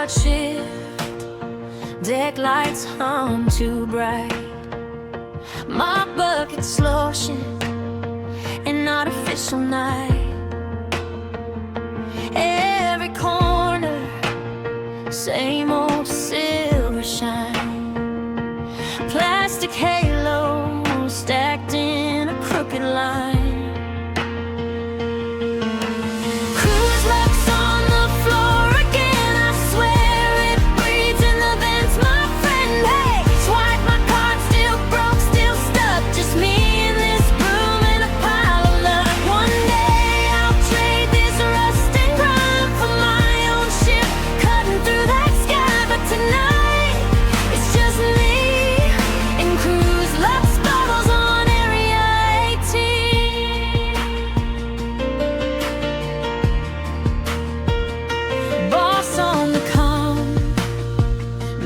start shift, deck lights hum too bright. My bucket's lotion, an artificial night. Every corner, same old silver shine. Plastic halos stacked in a crooked line.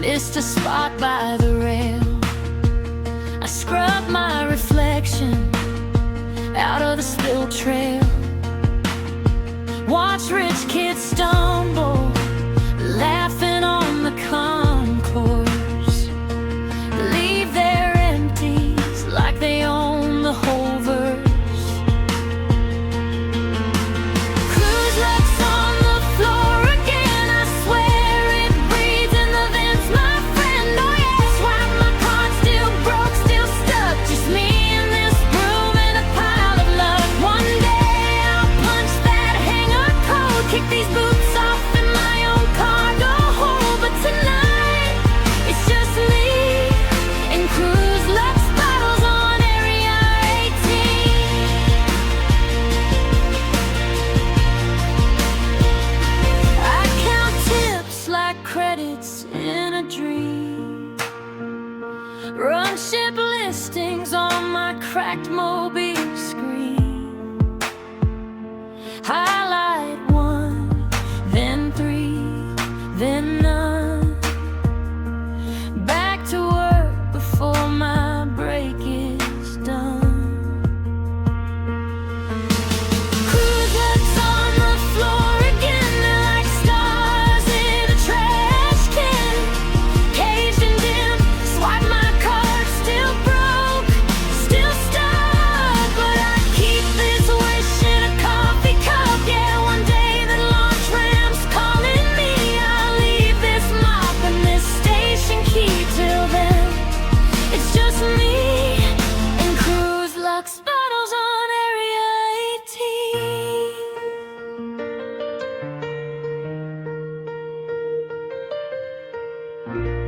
Missed a spot by the rail. I scrubbed my reflection out of the spilled trail. Watch rich kids stumble, laughing on the concourse. Leave their empties like they own the whole verse. Credits in a dream. Run ship listings on my cracked mobile screen. Highlight 1, then 3, then none. Back to work before my break is done. Bottles on Area 18.